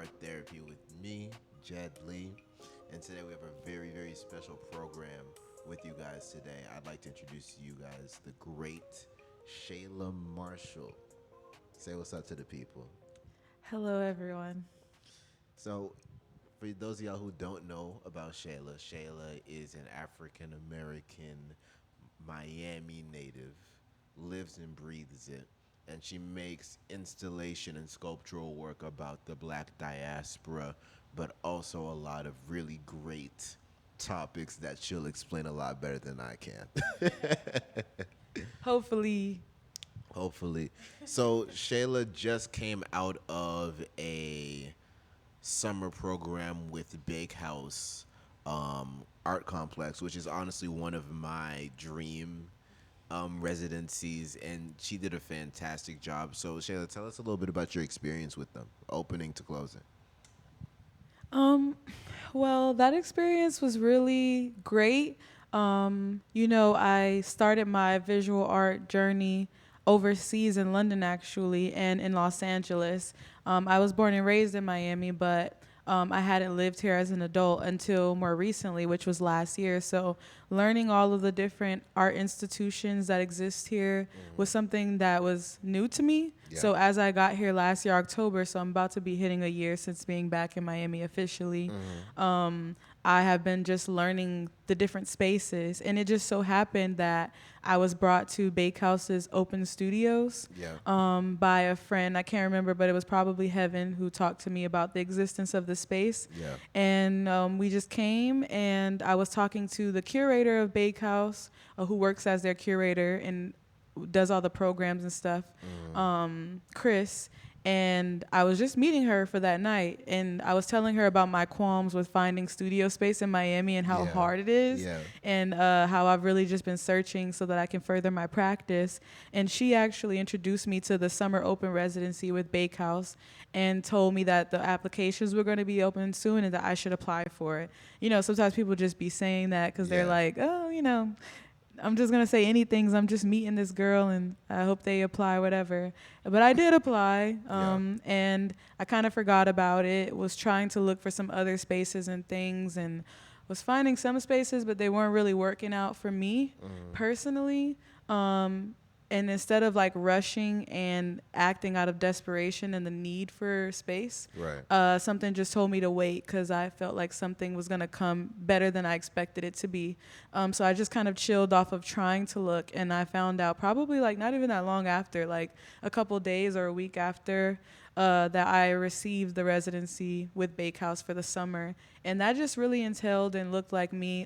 Art Therapy with me, Jed-Lee. And today we have a very, very special program with you guys today. I'd like to introduce to you guys the great Shayla Marshall. Say what's up to the people. Hello, everyone. So, for those of y'all who don't know about Shayla, Shayla is an African American Miami native, lives and breathes it, and she makes installation and sculptural work about the black diaspora, but also a lot of really great topics that she'll explain a lot better than I can. Hopefully, Hopefully. So Shayla just came out of a summer program with Big House Art Complex, which is honestly one of my dream residencies, and she did a fantastic job. So, Shayla, tell us a little bit about your experience with them, opening to closing. um, well, that experience was really great. I started my visual art journey overseas in London, actually, and in Los Angeles. I was born and raised in Miami, but I hadn't lived here as an adult until more recently, which was last year. So, learning all of the different art institutions that exist here was something that was new to me. Yeah. So, as I got here last year, October, so I'm about to be hitting a year since being back in Miami officially. Um, I have been just learning the different spaces, and it just so happened that I was brought to Bakehouse's open studios Yeah. by a friend. I can't remember, but it was probably Heaven who talked to me about the existence of the space. Yeah. And we just came, and I was talking to the curator of Bakehouse, who works as their curator and does all the programs and stuff, Chris. And I was just meeting her for that night, and I was telling her about my qualms with finding studio space in Miami and how Yeah. hard it is, Yeah. and how I've really just been searching so that I can further my practice. And she actually introduced me to the summer open residency with Bakehouse and told me that the applications were going to be open soon and that I should apply for it. Sometimes people just be saying that because they're Yeah. like, oh, I'm just gonna say anything. 'Cause I'm just meeting this girl, and I hope they apply, whatever. But I did apply, Yeah. and I kind of forgot about it. Was trying to look for some other spaces and things, and was finding some spaces, but they weren't really working out for me personally. And instead of like rushing and acting out of desperation and the need for space, Right. something just told me to wait because I felt like something was going to come better than I expected it to be. So I just kind of chilled off of trying to look, and I found out probably like not even that long after, like a couple days or a week after, that I received the residency with Bakehouse for the summer. And that just really entailed and looked like me.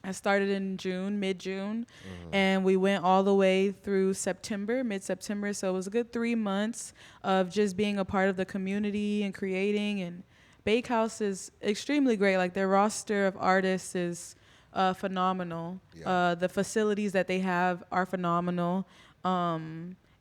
I started in June, mid June, and we went all the way through September, mid September. So it was a good 3 months of just being a part of the community and creating. And Bakehouse is extremely great. Like their roster of artists is phenomenal. Yeah. The facilities that they have are phenomenal.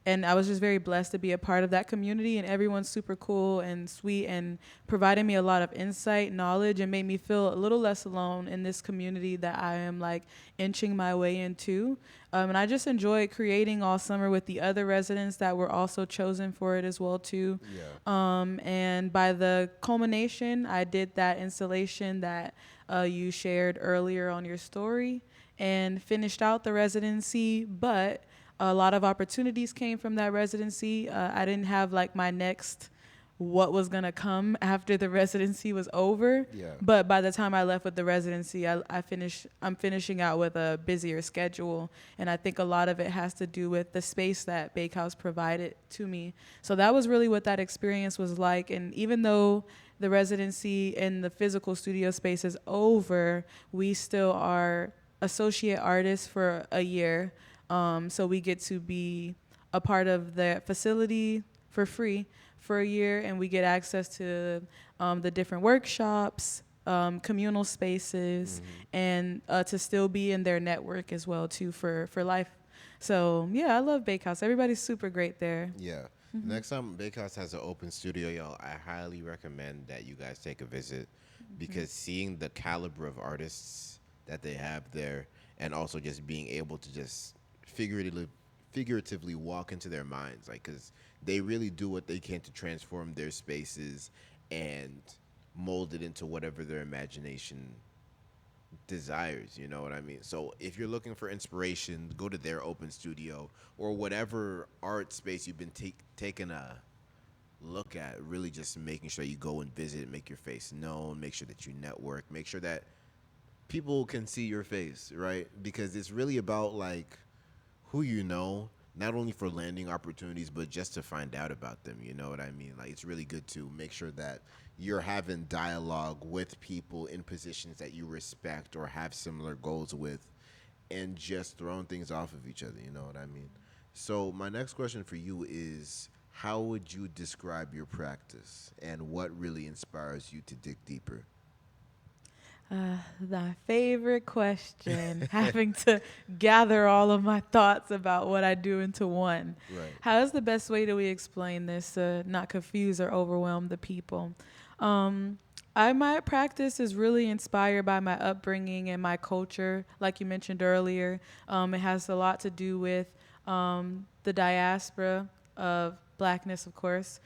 And I was just very blessed to be a part of that community, and everyone's super cool and sweet and provided me a lot of insight, knowledge, and made me feel a little less alone in this community that I am like inching my way into. And I just enjoyed creating all summer with the other residents that were also chosen for it as well too. Yeah. And by the culmination, I did that installation that you shared earlier on your story and finished out the residency, but a lot of opportunities came from that residency. I didn't have like my next what was gonna come after the residency was over. Yeah. But by the time I left with the residency, I'm finishing out with a busier schedule, and I think a lot of it has to do with the space that Bakehouse provided to me. So that was really what that experience was like. And even though the residency and the physical studio space is over, we still are associate artists for a year. So we get to be a part of the facility for free for a year, and we get access to the different workshops, communal spaces, and to still be in their network as well too for life. So yeah, I love Bakehouse. Everybody's super great there. Yeah. Next time Bakehouse has an open studio, y'all, I highly recommend that you guys take a visit because seeing the caliber of artists that they have there, and also just being able to just figuratively figuratively walk into their minds, like, because they really do what they can to transform their spaces and mold it into whatever their imagination desires. You know what I mean? So if you're looking for inspiration, go to their open studio or whatever art space you've been taking a look at. Really, just making sure you go and visit, make your face known, make sure that you network, make sure that people can see your face, right? Because it's really about like who you know, not only for landing opportunities, but just to find out about them. You know what I mean? Like, it's really good to make sure that you're having dialogue with people in positions that you respect or have similar goals with, and just throwing things off of each other. You know what I mean? So, my next question for you is, how would you describe your practice and what really inspires you to dig deeper? My favorite question, having to gather all of my thoughts about what I do into one. Right. How is the best way that we explain this to not confuse or overwhelm the people? My practice is really inspired by my upbringing and my culture, like you mentioned earlier. It has a lot to do with the diaspora of blackness, of course.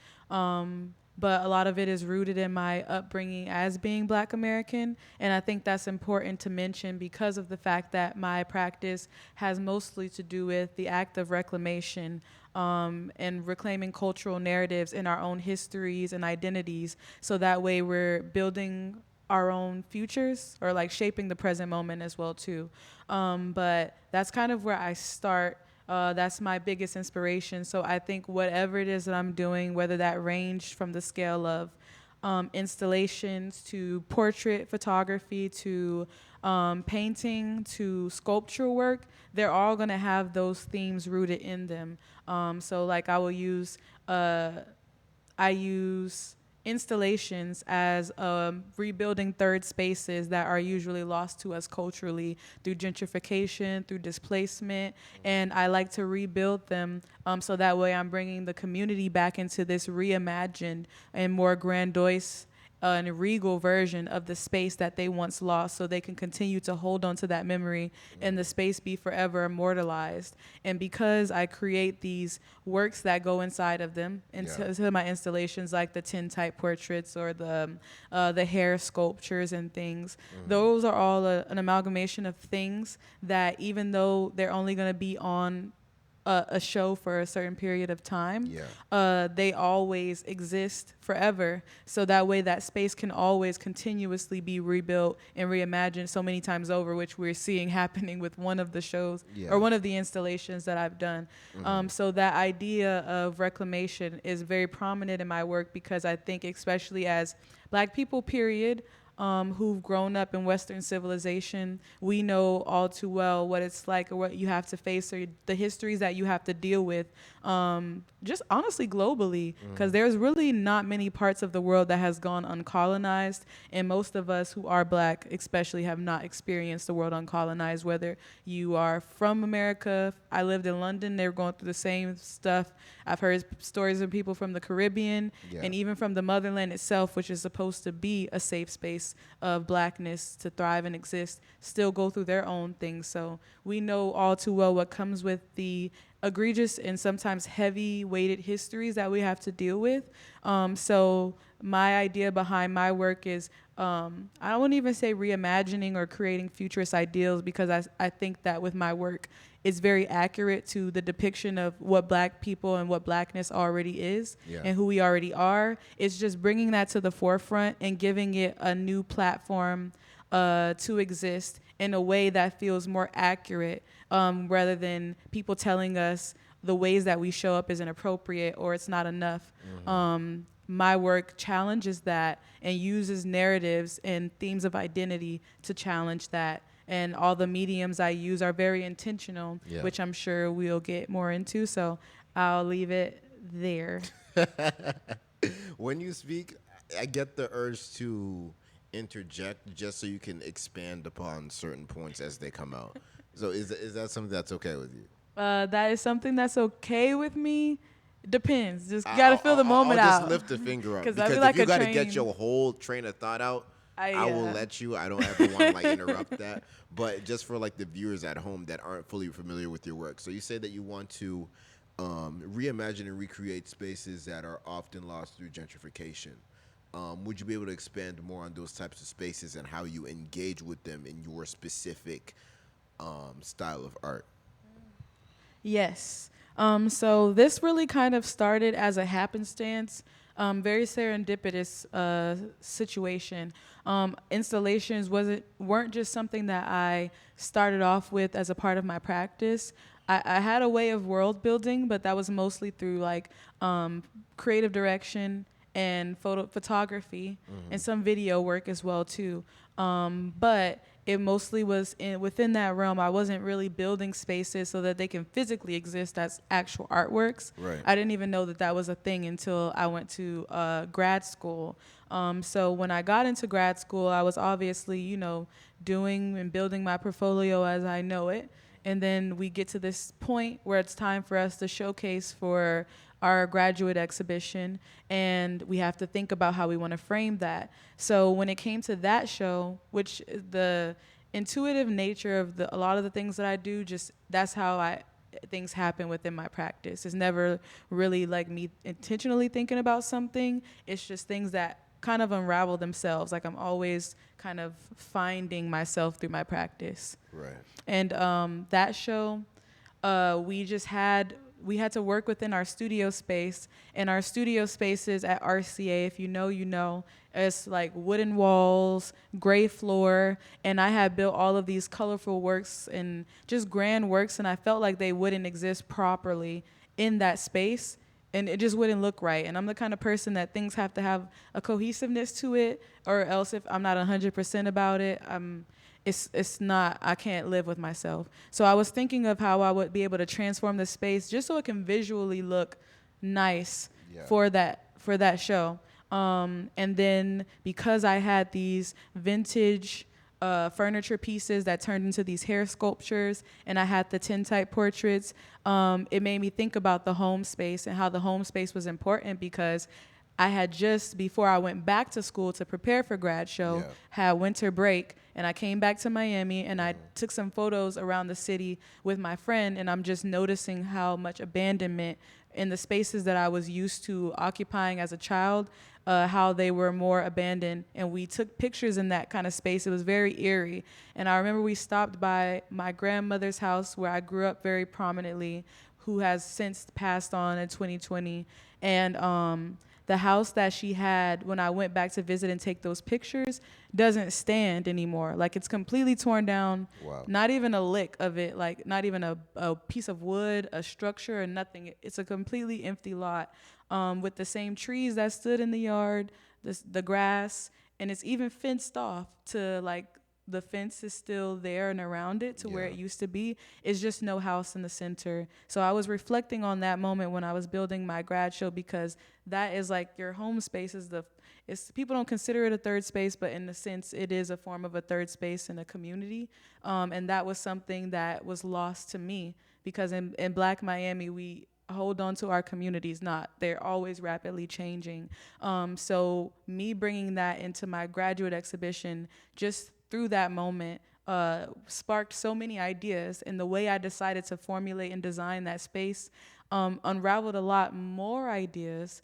But a lot of it is rooted in my upbringing as being Black American. And I think that's important to mention because of the fact that my practice has mostly to do with the act of reclamation and reclaiming cultural narratives in our own histories and identities. So that way we're building our own futures or like shaping the present moment as well too. But that's kind of where I start. That's my biggest inspiration. So I think whatever it is that I'm doing, whether that ranged from the scale of installations to portrait photography to painting to sculptural work, they're all going to have those themes rooted in them. So like I use installations as rebuilding third spaces that are usually lost to us culturally through gentrification, through displacement, and I like to rebuild them so that way I'm bringing the community back into this reimagined and more grandiose and regal version of the space that they once lost so they can continue to hold on to that memory and the space be forever immortalized. And because I create these works that go inside of them into my installations, like the tintype portraits or the hair sculptures and things, those are all an amalgamation of things that even though they're only going to be on a show for a certain period of time, they always exist forever. So that way that space can always continuously be rebuilt and reimagined so many times over, which we're seeing happening with one of the shows or one of the installations that I've done. So that idea of reclamation is very prominent in my work because I think especially as Black people, period, who've grown up in Western civilization, we know all too well what it's like or what you have to face or the histories that you have to deal with, just honestly globally, because there's really not many parts of the world that has gone uncolonized, and most of us who are Black especially have not experienced the world uncolonized, whether you are from America. I lived in London, they were going through the same stuff. I've heard stories of people from the Caribbean and even from the motherland itself, which is supposed to be a safe space of Blackness to thrive and exist, still go through their own things. So we know all too well what comes with the egregious and sometimes heavy weighted histories that we have to deal with. So my idea behind my work is I wouldn't even say reimagining or creating futurist ideals, because I think that with my work it's very accurate to the depiction of what Black people and what Blackness already is and who we already are. It's just bringing that to the forefront and giving it a new platform to exist in a way that feels more accurate, rather than people telling us the ways that we show up is inappropriate or it's not enough. My work challenges that and uses narratives and themes of identity to challenge that. And all the mediums I use are very intentional, which I'm sure we'll get more into. So I'll leave it there. When you speak, I get the urge to interject just so you can expand upon certain points as they come out. So is that something that's okay with you? That is something that's okay with me. Depends. Just gotta feel the moment I'll out. just lift a finger up Because because I feel if like you a got to train. get your whole train of thought out, I I will let you. I don't ever want to like interrupt that. But just for like the viewers at home that aren't fully familiar with your work, so you say that you want to reimagine and recreate spaces that are often lost through gentrification. Would you be able to expand more on those types of spaces and how you engage with them in your specific style of art? Yes. So this really kind of started as a happenstance, very serendipitous situation. Installations weren't just something that I started off with as a part of my practice. I had a way of world building, but that was mostly through like creative direction and photography and some video work as well too. But it mostly was within that realm. I wasn't really building spaces so that they can physically exist as actual artworks. Right. I didn't even know that that was a thing until I went to grad school. So when I got into grad school, I was obviously, doing and building my portfolio as I know it. And then we get to this point where it's time for us to showcase for our graduate exhibition, and we have to think about how we want to frame that. So when it came to that show, which the intuitive nature of a lot of the things that I do, just that's how things happen within my practice. It's never really like me intentionally thinking about something. It's just things that kind of unravel themselves. Like I'm always kind of finding myself through my practice. Right. And that show, we had to work within our studio space, and our studio spaces at RCA, if you know, you know, it's like wooden walls, gray floor, and I had built all of these colorful works and just grand works, and I felt like they wouldn't exist properly in that space, and it just wouldn't look right. And I'm the kind of person that things have to have a cohesiveness to it, or else if I'm not 100% about it, it's not, I can't live with myself. So I was thinking of how I would be able to transform the space just so it can visually look nice. Yeah. For that show. And then because I had these vintage furniture pieces that turned into these hair sculptures, and I had the tintype portraits, it made me think about the home space and how the home space was important, because I had just, before I went back to school to prepare for grad show, Yeah. had winter break, and I came back to Miami, and I took some photos around the city with my friend, and I'm just noticing how much abandonment in the spaces that I was used to occupying as a child, how they were more abandoned, and we took pictures in that kind of space. It was very eerie, and I remember we stopped by my grandmother's house where I grew up very prominently, who has since passed on in 2020, and the house that she had when I went back to visit and take those pictures doesn't stand anymore. Like, it's completely torn down. Wow. Not even a lick of it, like not even a piece of wood, a structure, or nothing. It's a completely empty lot, with the same trees that stood in the yard, the grass, and it's even fenced off to like the fence is still there and around it to where it used to be. It's just no house in the center. So I was reflecting on that moment when I was building my grad show, because that is like your home space is people don't consider it a third space, but in a sense it is a form of a third space in a community. And that was something that was lost to me, because in Black Miami, we hold on to our communities, they're always rapidly changing. So me bringing that into my graduate exhibition, just through that moment, sparked so many ideas, and the way I decided to formulate and design that space unraveled a lot more ideas,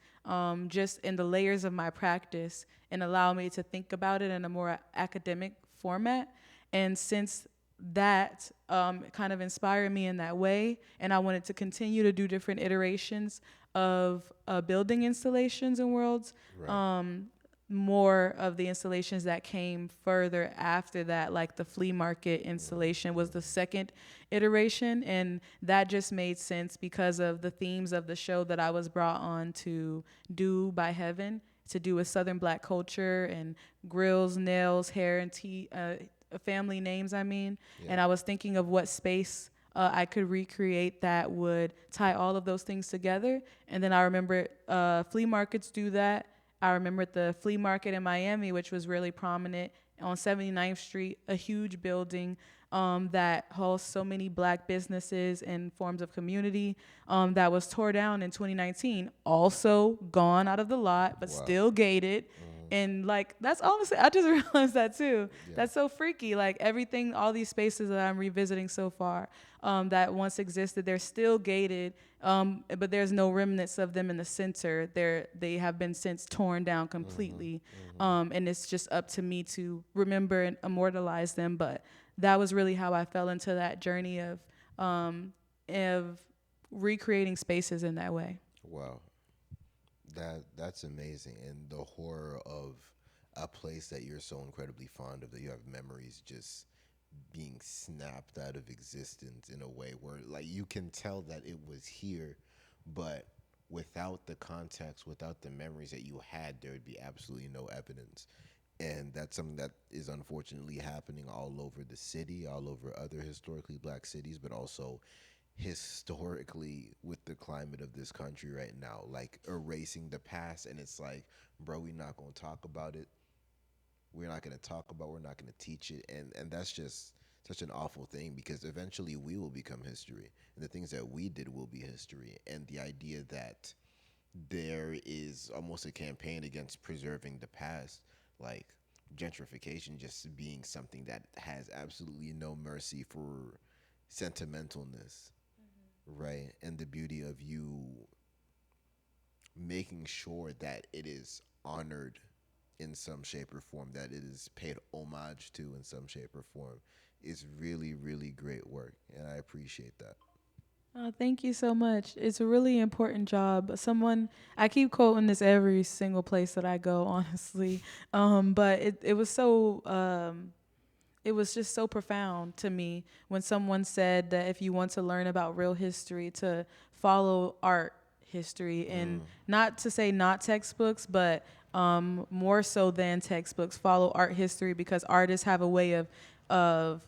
just in the layers of my practice, and allowed me to think about it in a more academic format. And since that kind of inspired me in that way, and I wanted to continue to do different iterations of building installations and worlds. Right. More of the installations that came further after that, like the flea market installation was the second iteration, and that just made sense because of the themes of the show that I was brought on to do by Heaven, to do with Southern Black culture and grills, nails, hair, and family names, I mean. Yeah. And I was thinking of what space I could recreate that would tie all of those things together. And then I remember flea markets do that. I remember the flea market in Miami, which was really prominent on 79th Street, a huge building that hosts so many Black businesses and forms of community, that was tore down in 2019. Also gone out of the lot, but Wow. still gated. And like that's honestly, I just realized that too. Yeah. That's so freaky. Like everything, all these spaces that I'm revisiting so far, that once existed, they're still gated, but there's no remnants of them in the center. They have been since torn down completely, and it's just up to me to remember and immortalize them. But that was really how I fell into that journey of recreating spaces in that way. Wow. That's amazing. And the horror of a place that you're so incredibly fond of, that you have memories just being snapped out of existence in a way where like you can tell that it was here, but without the context, without the memories that you had, there would be absolutely no evidence. And that's something that is unfortunately happening all over the city, all over other historically black cities, but also historically with the climate of this country right now, like erasing the past. And it's like, bro, we're not going to talk about it. We're not going to talk about, we're not going to teach it. And that's just such an awful thing, because eventually we will become history, and the things that we did will be history. And the idea that there is almost a campaign against preserving the past, like gentrification just being something that has absolutely no mercy for sentimentalness, right? And the beauty of you making sure that it is honored in some shape or form, that it is paid homage to in some shape or form, is really, really great work. And I appreciate that. Oh, thank you so much. It's a really important job. I keep quoting this every single place that I go, honestly. But it was just so profound to me when someone said that if you want to learn about real history, to follow art history, and not to say not textbooks, but more so than textbooks, follow art history, because artists have a way of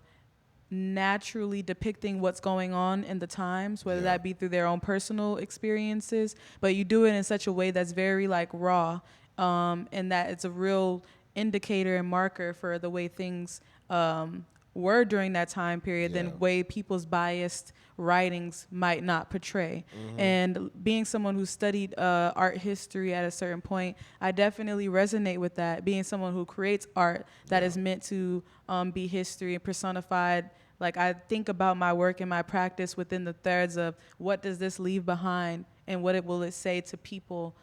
naturally depicting what's going on in the times, whether Yeah. that be through their own personal experiences, but you do it in such a way that's very like raw, and that it's a real indicator and marker for the way things were during that time period Yeah. than way people's biased writings might not portray. And being someone who studied art history at a certain point, I definitely resonate with that. Being someone who creates art that is meant to be history and personified. Like I think about my work and my practice within the threads of what does this leave behind, and what will it say to people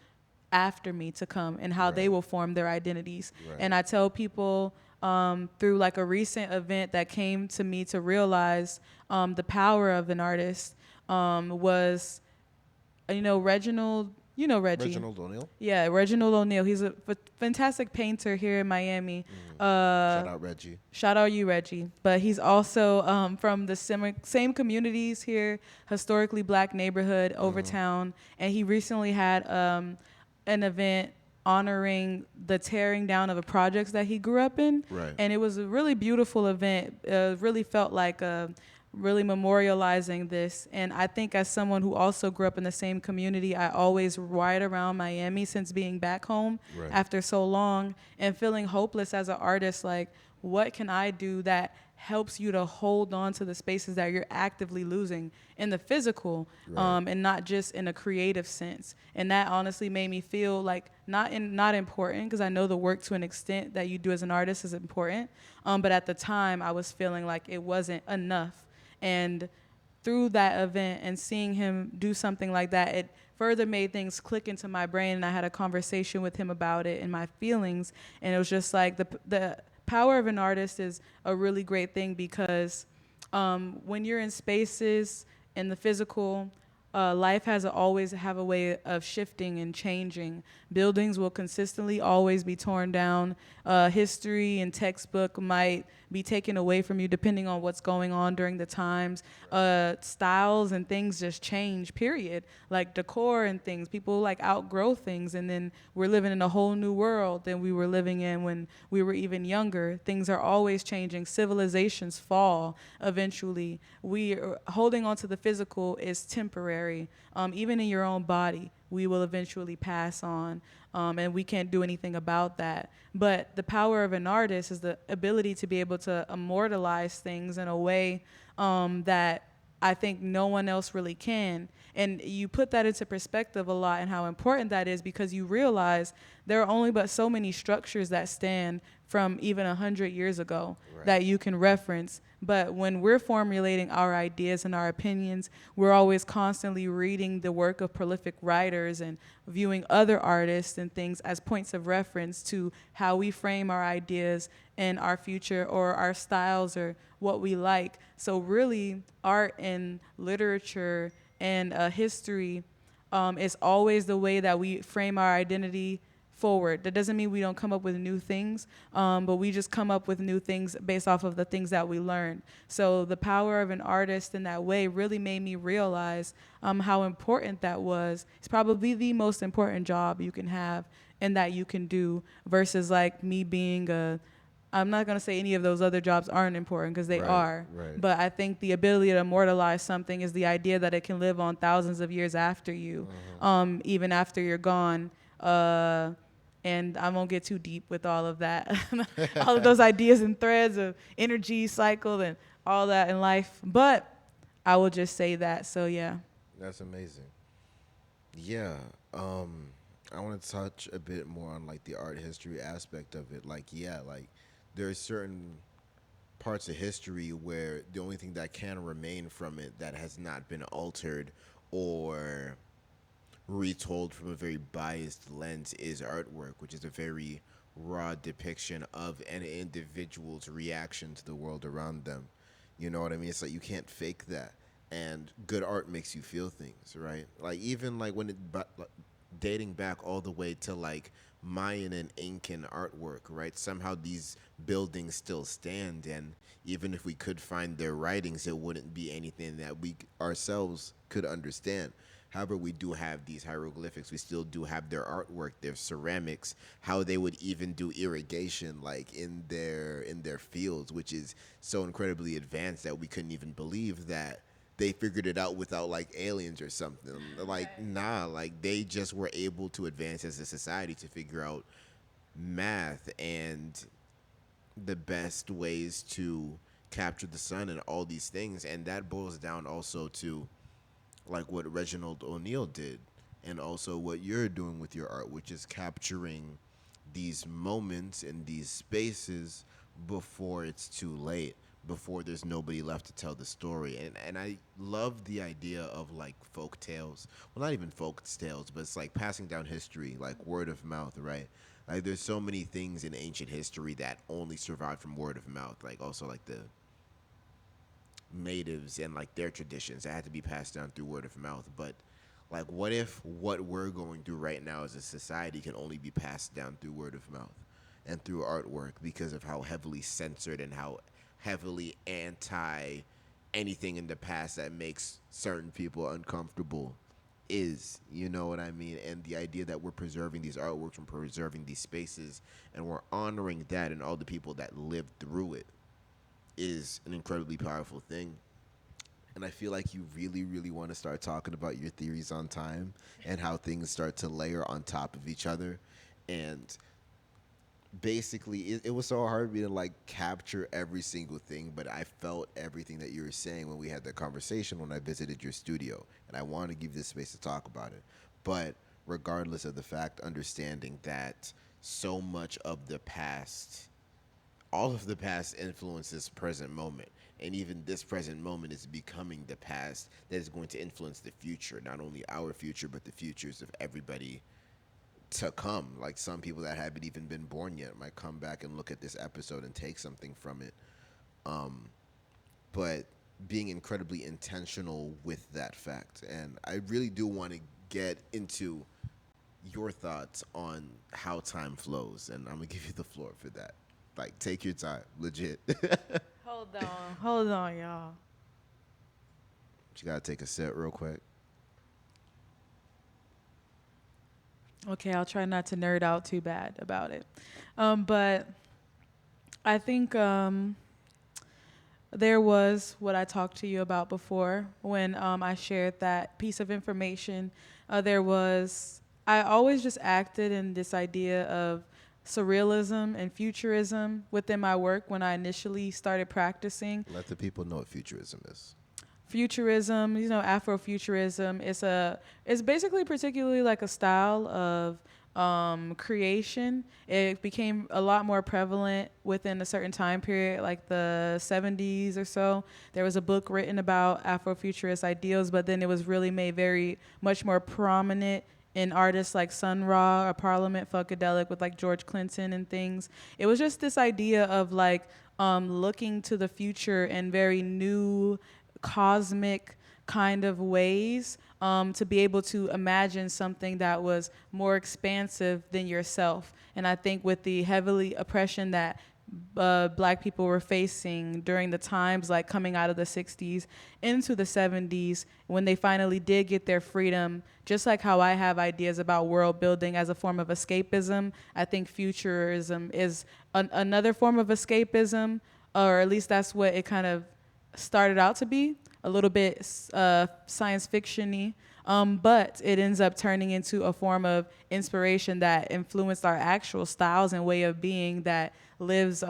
after me to come, and how they Right. will form their identities. Right. And I tell people through like a recent event that came to me to realize the power of an artist, was, Reginald, Reggie. Reginald O'Neill. Yeah, Reginald O'Neill. He's a fantastic painter here in Miami. Shout out Reggie. Shout out you, Reggie. But he's also from the same communities here, historically black neighborhood, Overtown. And he recently had an event honoring the tearing down of the projects that he grew up in. Right. And it was a really beautiful event. Really felt like really memorializing this. And I think as someone who also grew up in the same community, I always ride around Miami since being back home Right. after so long, and feeling hopeless as an artist. Like, what can I do that helps you to hold on to the spaces that you're actively losing in the physical, Right. and not just in a creative sense. And that honestly made me feel like not important, because I know the work to an extent that you do as an artist is important. But at the time, I was feeling like it wasn't enough. And through that event and seeing him do something like that, it further made things click into my brain. And I had a conversation with him about it and my feelings. And it was just like the power of an artist is a really great thing, because when you're in spaces in the physical, life has always have a way of shifting and changing. Buildings will consistently always be torn down. History and textbook might be taken away from you depending on what's going on during the times. Styles and things just change, period. Like decor and things. People like outgrow things, and then we're living in a whole new world than we were living in when we were even younger. Things are always changing. Civilizations fall eventually. Holding on to the physical is temporary. Even in your own body, we will eventually pass on, and we can't do anything about that. But the power of an artist is the ability to be able to immortalize things in a way that I think no one else really can. And you put that into perspective a lot, and how important that is, because you realize there are only but so many structures that stand from even 100 years ago Right. that you can reference. But when we're formulating our ideas and our opinions, we're always constantly reading the work of prolific writers and viewing other artists and things as points of reference to how we frame our ideas and our future or our styles or what we like. So really, art and literature and history is always the way that we frame our identity forward. That doesn't mean we don't come up with new things, but we just come up with new things based off of the things that we learned. So the power of an artist in that way really made me realize how important that was. It's probably the most important job you can have and that you can do versus like me being a, I'm not going to say any of those other jobs aren't important because they Right, are. right. But I think the ability to immortalize something is the idea that it can live on thousands of years after you, even after you're gone. And I won't get too deep with all of that, all of those ideas and threads of energy cycle and all that in life. But I will just say that. So, yeah. That's amazing. Yeah. I want to touch a bit more on like the art history aspect of it. Like, yeah, like there's certain parts of history where the only thing that can remain from it that has not been altered or retold from a very biased lens is artwork, which is a very raw depiction of an individual's reaction to the world around them. You know what I mean? It's like you can't fake that. And good art makes you feel things, right? Like even like when like, dating back all the way to like Mayan and Incan artwork, right? Somehow these buildings still stand, and even if we could find their writings, it wouldn't be anything that we ourselves could understand. However, we do have these hieroglyphics. We still do have their artwork, their ceramics, how they would even do irrigation, like in their fields, which is so incredibly advanced that we couldn't even believe that they figured it out without like aliens or something. Like nah, like they just were able to advance as a society to figure out math and the best ways to capture the sun and all these things, and that boils down also to like what Reginald O'Neill did and also what you're doing with your art, which is capturing these moments in these spaces before it's too late, before there's nobody left to tell the story. And I love the idea of like folk tales. Well, not even folk tales, but it's like passing down history, like word of mouth, right? Like there's so many things in ancient history that only survived from word of mouth, like also like the natives and like their traditions that had to be passed down through word of mouth. But like what if what we're going through right now as a society can only be passed down through word of mouth and through artwork because of how heavily censored and how heavily anti anything in the past that makes certain people uncomfortable is, you know what I mean? And the idea that we're preserving these artworks and preserving these spaces and we're honoring that and all the people that lived through it is an incredibly powerful thing. And I feel like you really, really want to start talking about your theories on time and how things start to layer on top of each other. And basically, it was so hard for me to like capture every single thing, but I felt everything that you were saying when we had that conversation when I visited your studio. And I want to give this space to talk about it. But regardless of the fact, understanding that so much of the past, all of the past influences present moment, and even this present moment is becoming the past that is going to influence the future, not only our future but the futures of everybody to come. Like some people that haven't even been born yet might come back and look at this episode and take something from it. But being incredibly intentional with that fact, and I really do want to get into your thoughts on how time flows, and I'm gonna give you the floor for that. Like, take your time, legit. But Hold on, y'all. you gotta take a sip real quick. Okay, I'll try not to nerd out too bad about it. But I think there was what I talked to you about before when I shared that piece of information. I always just acted in this idea of surrealism and futurism within my work when I initially started practicing. Let the people know what futurism is. Futurism, Afrofuturism, it's basically particularly like a style of creation. It became a lot more prevalent within a certain time period, like the 70s or so. There was a book written about Afrofuturist ideals, but then it was really made very much more prominent in artists like Sun Ra or Parliament Funkadelic with like George Clinton and things. It was just this idea of like looking to the future in very new cosmic kind of ways, to be able to imagine something that was more expansive than yourself. And I think with the heavily oppression that black people were facing during the times like coming out of the 60s into the 70s, when they finally did get their freedom, just like how I have ideas about world building as a form of escapism, I think futurism is another form of escapism, or at least that's what it kind of started out to be, a little bit science fiction-y, but it ends up turning into a form of inspiration that influenced our actual styles and way of being that lives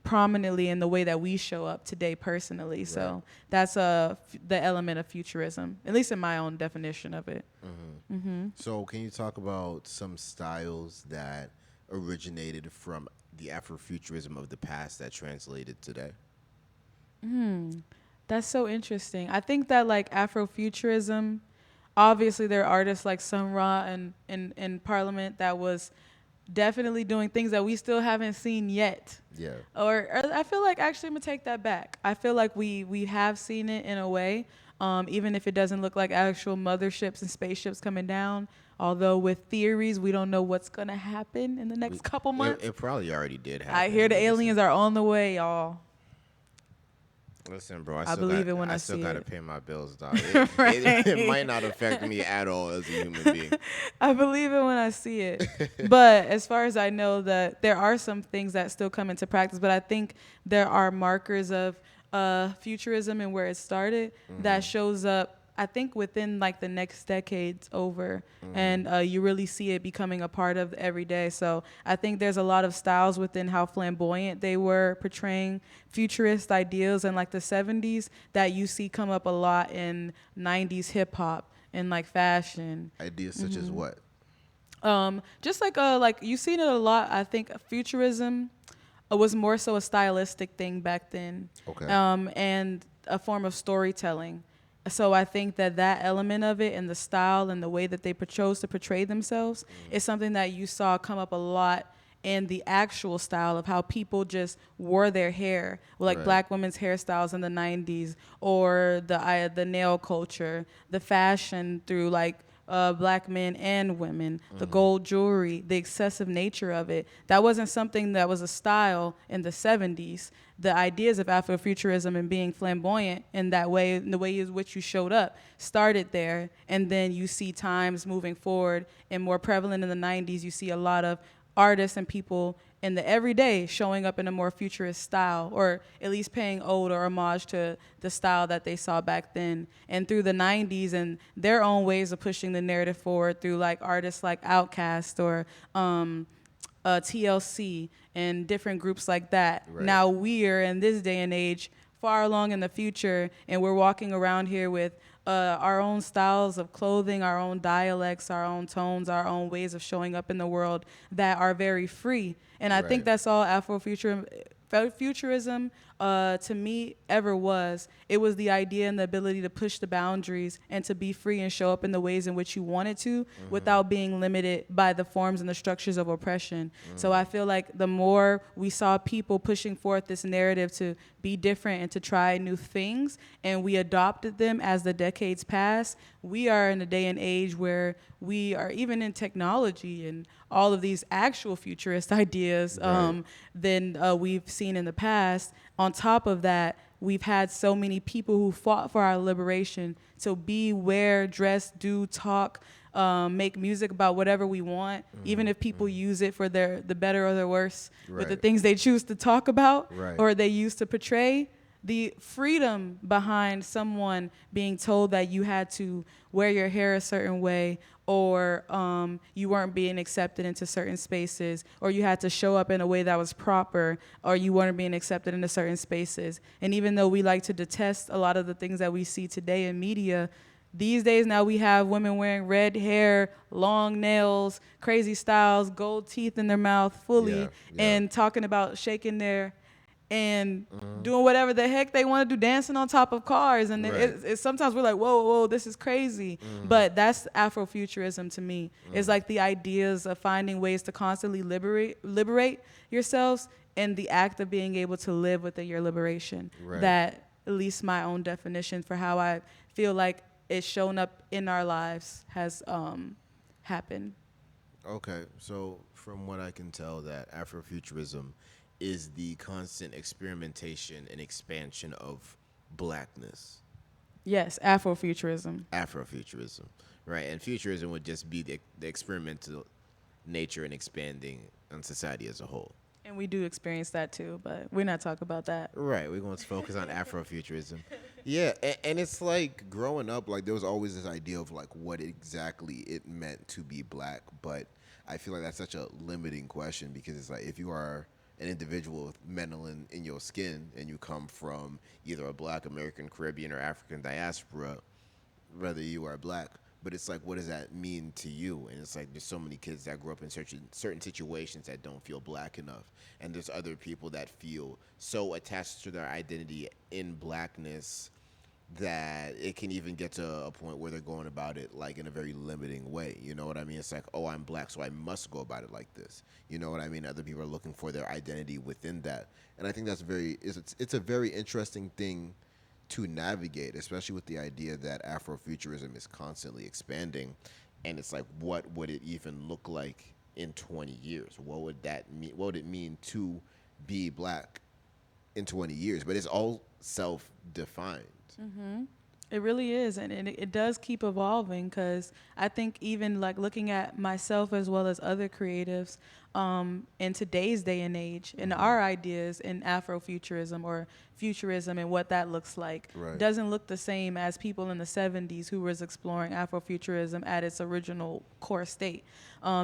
prominently in the way that we show up today personally. Right. So that's the element of futurism, at least in my own definition of it. Mm-hmm. Mm-hmm. So can you talk about some styles that originated from the Afrofuturism of the past that translated today? That's so interesting. I think that like Afrofuturism, obviously there are artists like Sun Ra and in Parliament that was definitely doing things that we still haven't seen yet. Yeah. Or I feel like, actually, I'm gonna take that back. I feel like we have seen it in a way, even if it doesn't look like actual motherships and spaceships coming down. Although with theories, we don't know what's gonna happen in the next couple months. It probably already did happen. I hear the aliens are on the way, y'all. Listen, bro, I believe it when I still see gotta it. pay my bills, dog. It might not affect me at all as a human being. I believe it when I see it. But as far as I know, that there are some things that still come into practice. But I think there are markers of futurism and where it started that shows up, I think, within like the next decades over, and you really see it becoming a part of every day. So I think there's a lot of styles within how flamboyant they were portraying futurist ideals in like the 70s that you see come up a lot in 90s hip hop and like fashion. Ideas such as what? Just like you've seen it a lot. I think futurism was more so a stylistic thing back then, Okay. and a form of storytelling. So I think that element of it and the style and the way that they chose to portray themselves is something that you saw come up a lot in the actual style of how people just wore their hair, like Right. black women's hairstyles in the 90s, or the nail culture, the fashion through like black men and women, the gold jewelry, the excessive nature of it. That wasn't something that was a style in the 70s. The ideas of Afrofuturism and being flamboyant in that way, in the way in which you showed up, started there. And then you see times moving forward and more prevalent in the 90s. You see a lot of artists and people in the everyday showing up in a more futurist style, or at least paying ode or homage to the style that they saw back then. And through the 90s and their own ways of pushing the narrative forward through like artists like Outkast or TLC and different groups like that. Right. Now we're in this day and age far along in the future, and we're walking around here with our own styles of clothing, our own dialects, our own tones, our own ways of showing up in the world that are very free. And I think Right. that's all Afrofuturism to me ever was. It was the idea and the ability to push the boundaries and to be free and show up in the ways in which you wanted to without being limited by the forms and the structures of oppression. So I feel like the more we saw people pushing forth this narrative to be different and to try new things, and we adopted them as the decades passed, we are in a day and age where we are even in technology and all of these actual futurist ideas Right. than we've seen in the past. On top of that, we've had so many people who fought for our liberation to be, wear, dress, do, talk, make music about whatever we want, even if people use it for the better or the worse, with the Right. things they choose to talk about Right. or they use to portray. The freedom behind someone being told that you had to wear your hair a certain way, or you weren't being accepted into certain spaces, or you had to show up in a way that was proper, or you weren't being accepted into certain spaces. And even though we like to detest a lot of the things that we see today in media, These days now we have women wearing red hair, long nails, crazy styles, gold teeth in their mouth Yeah, fully, yeah. and talking about shaking their and Hmm. doing whatever the heck they want to do, dancing on top of cars. And Right. sometimes we're like, whoa, whoa, this is crazy. Hmm. But that's Afrofuturism to me. It's like the ideas of finding ways to constantly liberate yourselves and the act of being able to live within your liberation. Right. That, at least my own definition for how I feel like it's shown up in our lives, has happened. Okay, so from what I can tell, that Afrofuturism is the constant experimentation and expansion of blackness. Yes, Afrofuturism. Afrofuturism, right? And futurism would just be the experimental nature and expanding on society as a whole. And we do experience that too, but we're not talking about that. Right, we're going to focus on Afrofuturism. Yeah, and it's like growing up, like there was always this idea of like what exactly it meant to be black, but I feel like that's such a limiting question because it's like if you are an individual with melanin in your skin and you come from either a black American, Caribbean, or African diaspora, whether you are black, but it's like what does that mean to you? And it's like there's so many kids that grow up in certain situations that don't feel black enough, and there's other people that feel so attached to their identity in blackness that it can even get to a point where they're going about it like in a very limiting way. You know what I mean? It's like, oh, I'm black, so I must go about it like this. You know what I mean? Other people are looking for their identity within that, and I think that's it's a very interesting thing to navigate, especially with the idea that Afrofuturism is constantly expanding, and it's like, what would it even look like in 20 years? What would that mean? What would it mean to be black in 20 years? But it's all self-defined. It really is, and it does keep evolving because I think even like looking at myself as well as other creatives in today's day and age, and Hmm. our ideas in Afrofuturism or futurism and what that looks like Right. doesn't look the same as people in the 70s who was exploring Afrofuturism at its original core state.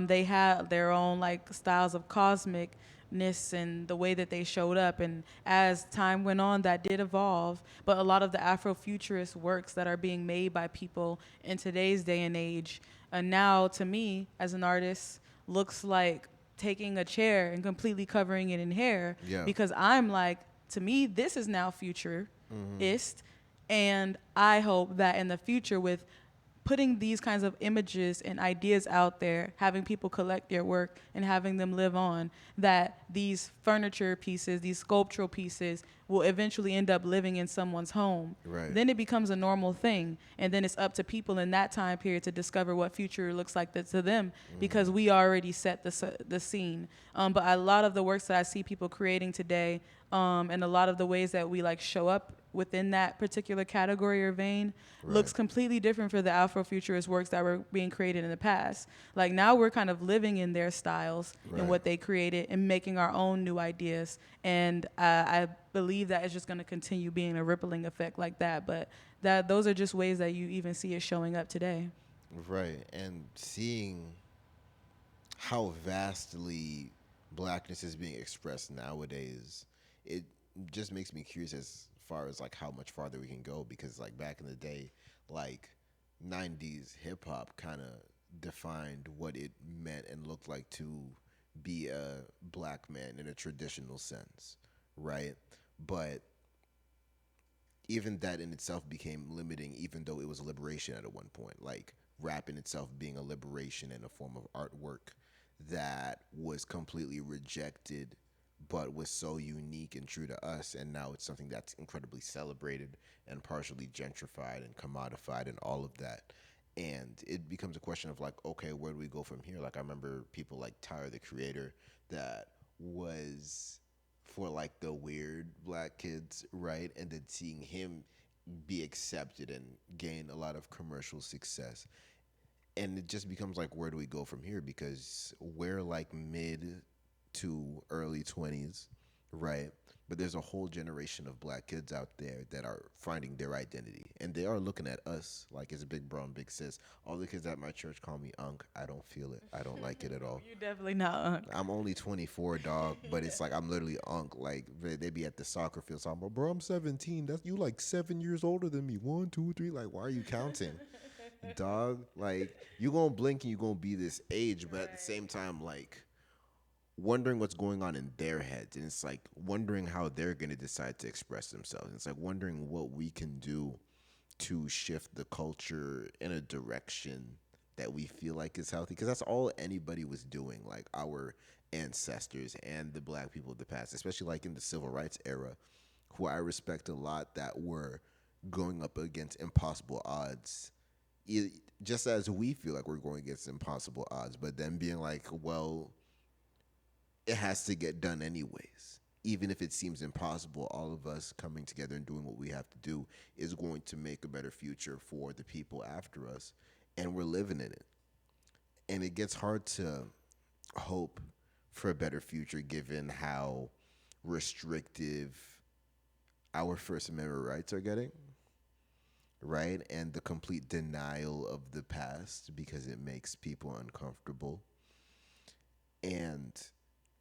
They had their own like styles of cosmicness and the way that they showed up, and as time went on that did evolve, but a lot of the Afrofuturist works that are being made by people in today's day and age, and now to me as an artist, looks like taking a chair and completely covering it in hair, Yeah. because I'm like, to me this is now Hmm. futurist, and I hope that in the future, with putting these kinds of images and ideas out there, having people collect their work and having them live on, that these furniture pieces, these sculptural pieces will eventually end up living in someone's home. Right. Then it becomes a normal thing. And then it's up to people in that time period to discover what future looks like to them, because we already set the scene. But a lot of the works that I see people creating today, and a lot of the ways that we like show up within that particular category or vein, Right. looks completely different for the Afrofuturist works that were being created in the past. Like now we're kind of living in their styles and Right. what they created and making our own new ideas. And I believe that it's just going to continue being a rippling effect like that. But that those are just ways that you even see it showing up today. Right. And seeing how vastly blackness is being expressed nowadays, it just makes me curious as far as like how much farther we can go because like back in the day, like 90s hip hop kind of defined what it meant and looked like to be a black man in a traditional sense, right? But even that in itself became limiting, even though it was liberation at one point. Like rap in itself being a liberation and a form of artwork that was completely rejected, but was so unique and true to us. And now it's something that's incredibly celebrated and partially gentrified and commodified and all of that. And it becomes a question of like, okay, where do we go from here? Like I remember people like Tyler the Creator that was for like the weird black kids, right? And then seeing him be accepted and gain a lot of commercial success. And it just becomes like, where do we go from here? Because we're like mid to early 20s, right? But there's a whole generation of black kids out there that are finding their identity, and they are looking at us like it's big bro and big sis. All the kids at my church call me Unc. I don't feel it. I don't like it at all. You definitely not Unc. I'm only 24, dog, but it's like I'm literally Unc. Like they be at the soccer field talking about, bro, I'm 17. That's you like 7 years older than me. One, two, three. Like, why are you counting, dog? Like, you gonna blink and you gonna be this age, but at the same time, like wondering what's going on in their heads, and it's like wondering how they're gonna decide to express themselves. It's like wondering what we can do to shift the culture in a direction that we feel like is healthy, because that's all anybody was doing, like our ancestors and the black people of the past, especially like in the civil rights era, who I respect a lot, that were going up against impossible odds, just as we feel like we're going against impossible odds, but then being like, well, it has to get done anyways. Even if it seems impossible, all of us coming together and doing what we have to do is going to make a better future for the people after us. And we're living in it. And it gets hard to hope for a better future given how restrictive our First Amendment rights are getting, right? And the complete denial of the past because it makes people uncomfortable. And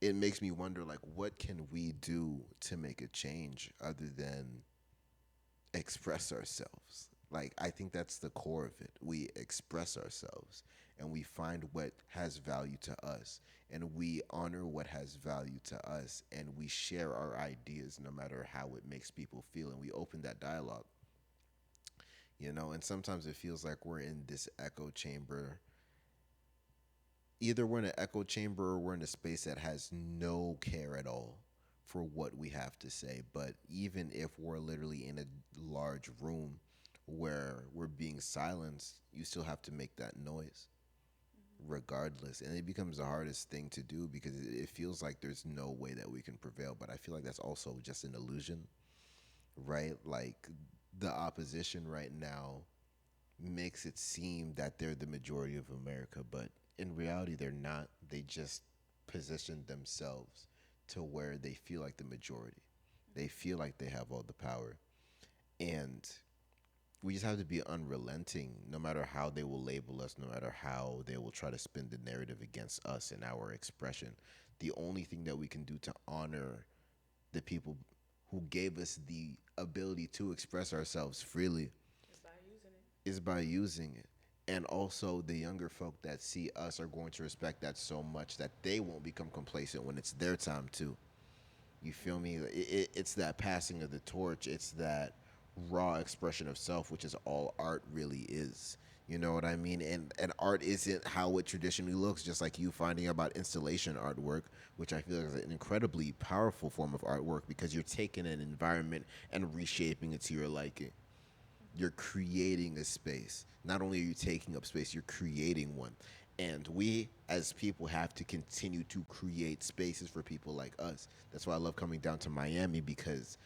it makes me wonder, like, what can we do to make a change other than express ourselves? Like, I think that's the core of it. We express ourselves and we find what has value to us, and we honor what has value to us, and we share our ideas no matter how it makes people feel, and we open that dialogue. And sometimes it feels like we're in this echo chamber. Either we're in an echo chamber or we're in a space that has no care at all for what we have to say. But even if we're literally in a large room where we're being silenced, you still have to make that noise regardless. And it becomes the hardest thing to do because it feels like there's no way that we can prevail. But I feel like that's also just an illusion, right? Like the opposition right now makes it seem that they're the majority of America, but in reality, they're not. They just position themselves to where they feel like the majority. They feel like they have all the power. And we just have to be unrelenting no matter how they will label us, no matter how they will try to spin the narrative against us and our expression. The only thing that we can do to honor the people who gave us the ability to express ourselves freely is by using it. And also, the younger folk that see us are going to respect that so much that they won't become complacent when it's their time too. You feel me? It's that passing of the torch. It's that raw expression of self, which is all art really is. You know what I mean? And art isn't how it traditionally looks, just like you finding about installation artwork, which I feel is an incredibly powerful form of artwork because you're taking an environment and reshaping it to your liking. You're creating a space. Not only are you taking up space, you're creating one. And we as people have to continue to create spaces for people like us. That's why I love coming down to Miami, because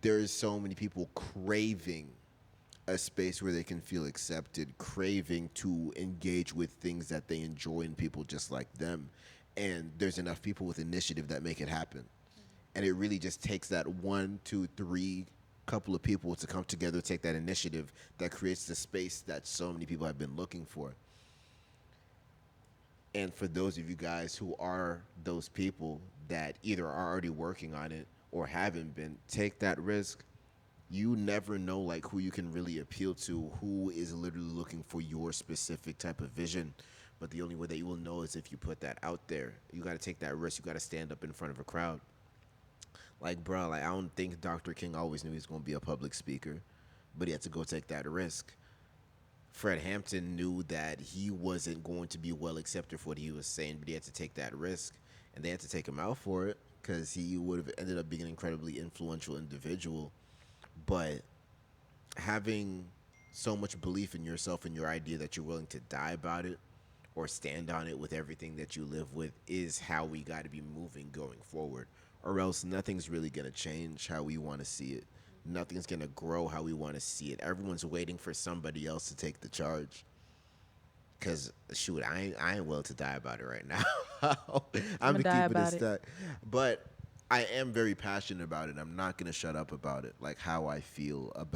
there's so many people craving a space where they can feel accepted, craving to engage with things that they enjoy in people just like them. And there's enough people with initiative that make it happen. And it really just takes that one, two, three couple of people to come together, take that initiative that creates the space that so many people have been looking for. And for those of you guys who are those people that either are already working on it or haven't been, take that risk. You never know like who you can really appeal to, who is literally looking for your specific type of vision. But the only way that you will know is if you put that out there. You got to take that risk. You got to stand up in front of a crowd. Like, bro, like I don't think Dr. King always knew he was going to be a public speaker, but he had to go take that risk. Fred Hampton knew that he wasn't going to be well accepted for what he was saying, but he had to take that risk, and they had to take him out for it because he would have ended up being an incredibly influential individual. But having so much belief in yourself and your idea that you're willing to die about it or stand on it with everything that you live with is how we got to be moving going forward, or else nothing's really going to change how we want to see it. Nothing's going to grow how we want to see it. Everyone's waiting for somebody else to take the charge. Cause shoot, I ain't willing to die about it right now. I'm I'm gonna gonna die keep it a about it. stack. But I am very passionate about it. I'm not gonna shut up about it. Like how I feel like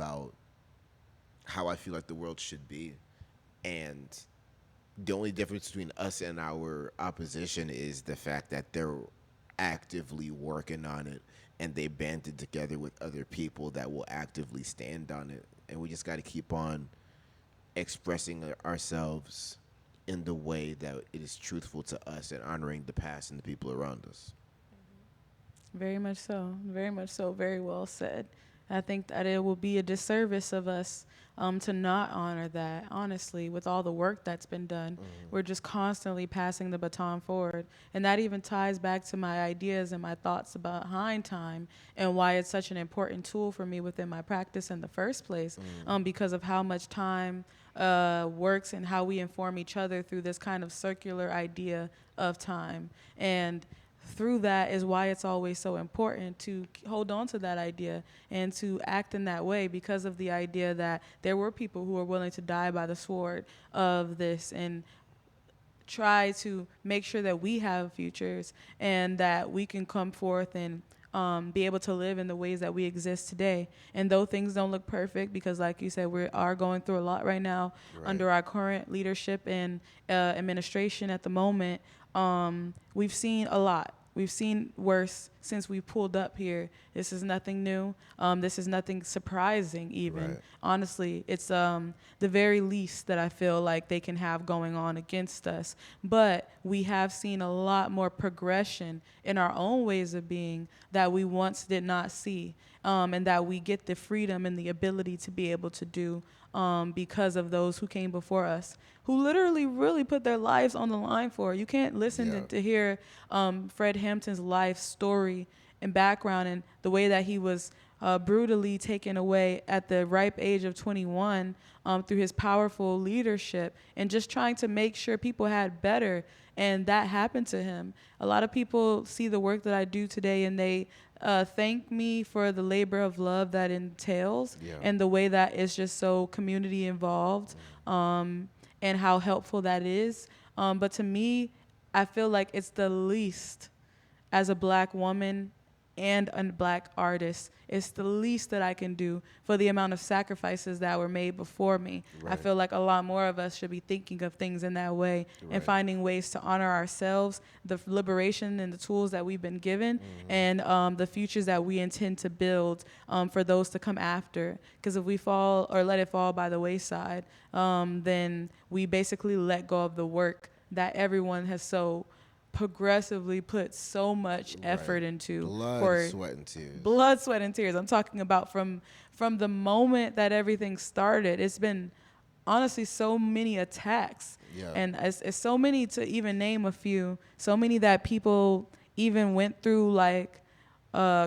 the world should be, and the only difference between us and our opposition is the fact that they're actively working on it, and they banded together with other people that will actively stand on it. And we just got to keep on expressing ourselves in the way that it is truthful to us and honoring the past and the people around us. Very much so. Very much so. Very well said. I think that it will be a disservice of us to not honor that, honestly, with all the work that's been done. We're just constantly passing the baton forward. And that even ties back to my ideas and my thoughts behind time and why it's such an important tool for me within my practice in the first place, because of how much time works and how we inform each other through this kind of circular idea of time. And through that is why it's always so important to hold on to that idea and to act in that way, because of the idea that there were people who were willing to die by the sword of this and try to make sure that we have futures and that we can come forth and be able to live in the ways that we exist today. And though things don't look perfect, because like you said, we are going through a lot right now under our current leadership and administration at the moment, we've seen a lot. We've seen worse since we pulled up here. This is nothing new. This is nothing surprising even. Right. Honestly, it's the very least that I feel like they can have going on against us. But we have seen a lot more progression in our own ways of being that we once did not see, and that we get the freedom and the ability to be able to do because of those who came before us, who literally really put their lives on the line for it. You can't listen to hear Fred Hampton's life story and background and the way that he was brutally taken away at the ripe age of 21 through his powerful leadership and just trying to make sure people had better. And that happened to him. A lot of people see the work that I do today and they thank me for the labor of love that entails and the way that it's just so community involved, and how helpful that is. But to me, I feel like it's the least as a black woman and a black artist. It's the least that I can do for the amount of sacrifices that were made before me. I feel like a lot more of us should be thinking of things in that way and finding ways to honor ourselves, the liberation and the tools that we've been given, and the futures that we intend to build for those to come after. Because if we fall or let it fall by the wayside, then we basically let go of the work that everyone has so progressively put so much effort into. Blood, sweat, and tears. Blood, sweat, and tears. I'm talking about from the moment that everything started. It's been honestly so many attacks, and it's so many to even name a few. So many that people even went through like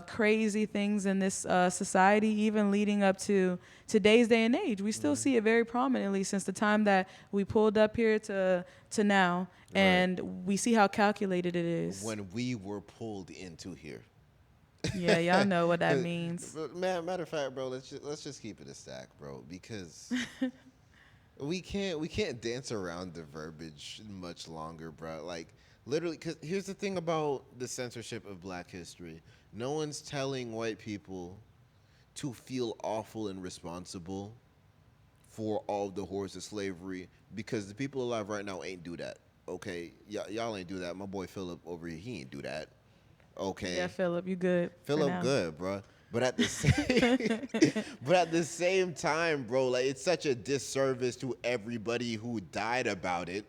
crazy things in this society, even leading up to today's day and age. We still see it very prominently since the time that we pulled up here to now, and we see how calculated it is. When we were pulled into here. Yeah, y'all know what that means. Matter of fact, bro, let's just keep it a stack, bro, because we can't dance around the verbiage much longer, bro. Like literally, because here's the thing about the censorship of Black history: no one's telling white people to feel awful and responsible for all the horrors of slavery, because the people alive right now ain't do that. Okay, y'all ain't do that. My boy Philip over here, he ain't do that. Okay. Yeah, Philip, you good? Philip good, bro. But at the same time, bro, like it's such a disservice to everybody who died about it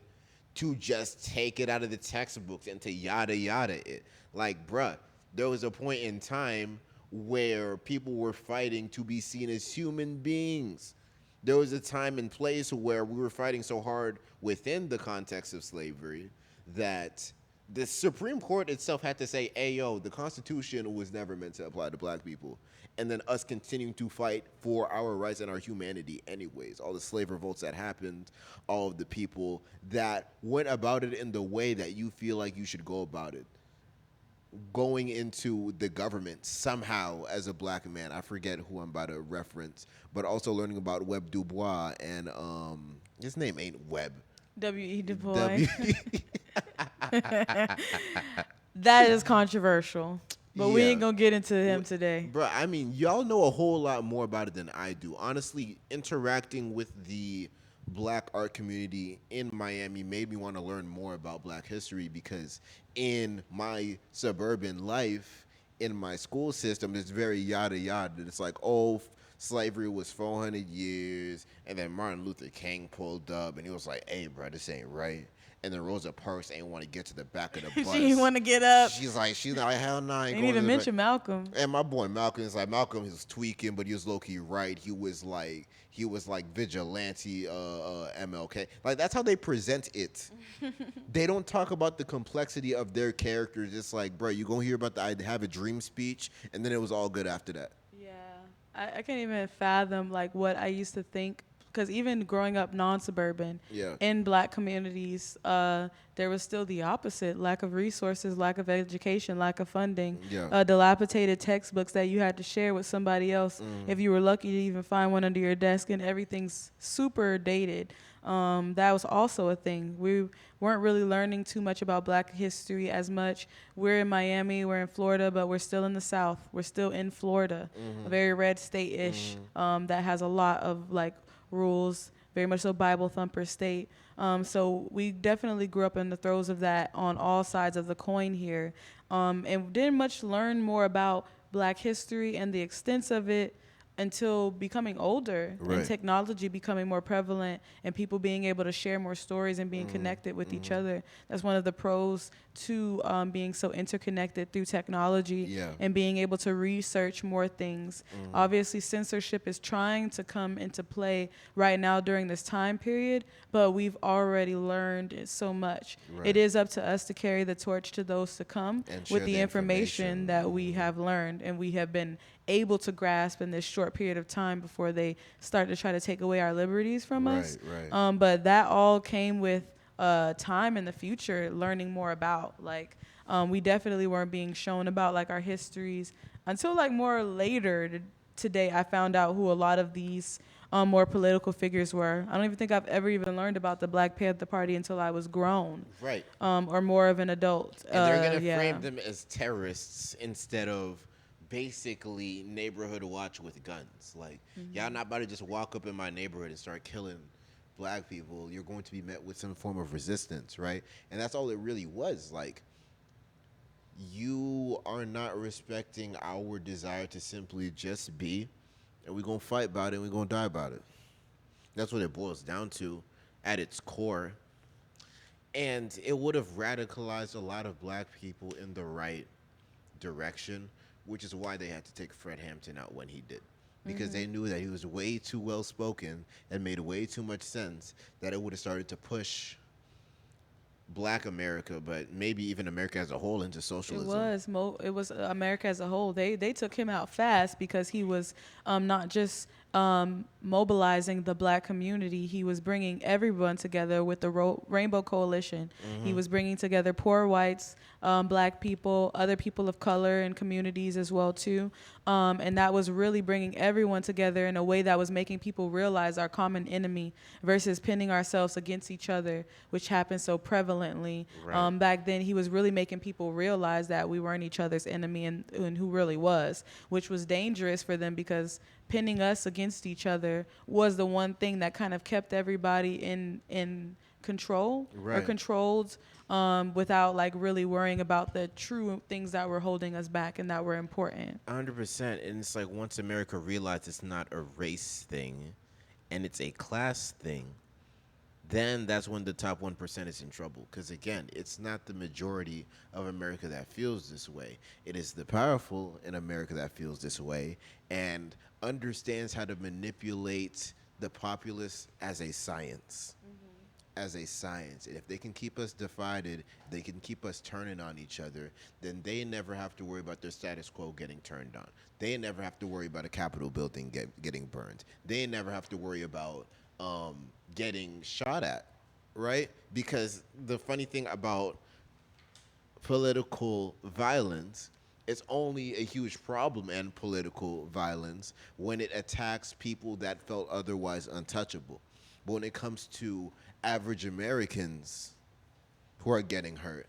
to just take it out of the textbooks and to yada yada it. Like, bruh, there was a point in time where people were fighting to be seen as human beings. There was a time and place where we were fighting so hard within the context of slavery that the Supreme Court itself had to say, hey, yo, the Constitution was never meant to apply to Black people. And then us continuing to fight for our rights and our humanity anyways. All the slave revolts that happened, all of the people that went about it in the way that you feel like you should go about it. Going into the government somehow as a Black man. I forget who I'm about to reference, but also learning about Webb Du Bois and his name ain't Webb. W.E. Du Bois. That is controversial. But we Yeah. ain't gonna get into him Wh- today. Bruh, I mean, y'all know a whole lot more about it than I do. Honestly, interacting with the black art community in Miami made me want to learn more about black history because in my suburban life, in my school system, it's very yada yada. It's like, oh, slavery was 400 years, and then Martin Luther King pulled up and he was like, hey, bro, this ain't right. And then Rosa Parks ain't want to get to the back of the She didn't bus. want to get up. She's like, hell no, I ain't Ain't going to even the back. mention Malcolm. And my boy Malcolm is like Malcolm is tweaking, but he was low key right. He was like vigilante MLK. Like that's how they present it. They don't talk about the complexity of their characters. It's like, bro, you gonna hear about the I have a dream speech, and then it was all good after that. Yeah, I can't even fathom like what I used to think because even growing up non-suburban Yeah. in black communities, there was still the opposite: lack of resources, lack of education, lack of funding, Yeah. dilapidated textbooks that you had to share with somebody else if you were lucky to even find one under your desk, and everything's super dated. That was also a thing. We weren't really learning too much about black history as much. We're in Miami, we're in Florida, but we're still in the South. We're still in Florida, a very red state-ish that has a lot of like rules, very much so Bible thumper state. So we definitely grew up in the throes of that on all sides of the coin here, and didn't much learn more about black history and the extents of it until becoming older and Right. technology becoming more prevalent and people being able to share more stories and being connected with each other. That's one of the pros to being so interconnected through technology Yeah. and being able to research more things. Obviously, censorship is trying to come into play right now during this time period, but we've already learned so much. Right. It is up to us to carry the torch to those to come And with share the the information information. that we have learned and we have been able to grasp in this short period of time before they start to try to take away our liberties from us. Right. But that all came with time in the future, learning more about we definitely weren't being shown about like our histories until like more later today. I found out who a lot of these more political figures were. I don't even think I've ever even learned about the Black Panther Party until I was grown, Right. or more of an adult. And they're gonna Yeah. frame them as terrorists instead of basically neighborhood watch with guns. Like y'all not about to just walk up in my neighborhood and start killing black people. You're going to be met with some form of resistance, right? And that's all it really was. Like you are not respecting our desire to simply just be, and we're gonna fight about it and we're gonna die about it. That's what it boils down to at its core. And it would have radicalized a lot of black people in the right direction, which is why they had to take Fred Hampton out when he did. Because they knew that he was way too well spoken and made way too much sense that it would have started to push black America, but maybe even America as a whole into socialism. It was America as a whole. They took him out fast because he was not just mobilizing the black community. He was bringing everyone together with the Rainbow Coalition. He was bringing together poor whites, black people, other people of color and communities as well too. And that was really bringing everyone together in a way that was making people realize our common enemy versus pinning ourselves against each other, which happened so prevalently. Right. Back then, he was really making people realize that we weren't each other's enemy and who really was, which was dangerous for them because pinning us against each other was the one thing that kind of kept everybody in control or Right. controlled without like really worrying about the true things that were holding us back and that were important. 100%. And it's like once America realized it's not a race thing and it's a class thing, then that's when the top 1% is in trouble. Because again, it's not the majority of America that feels this way. It is the powerful in America that feels this way and understands how to manipulate the populace as a science. As a science. And if they can keep us divided, they can keep us turning on each other, then they never have to worry about their status quo getting turned on. They never have to worry about a Capitol building getting burned. They never have to worry about getting shot at, right? Because the funny thing about political violence, it's only a huge problem and political violence when it attacks people that felt otherwise untouchable. But when it comes to average Americans who are getting hurt,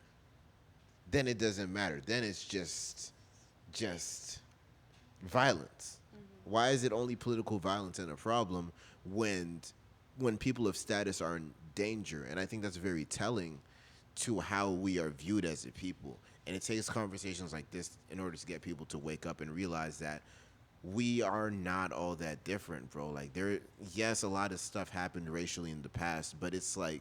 then it doesn't matter. Then it's just just violence? Why is it only political violence and a problem when people of status are in danger? And I think that's very telling to how we are viewed as a people. And it takes conversations like this in order to get people to wake up and realize that we are not all that different, bro. Like there, yes, a lot of stuff happened racially in the past, but it's like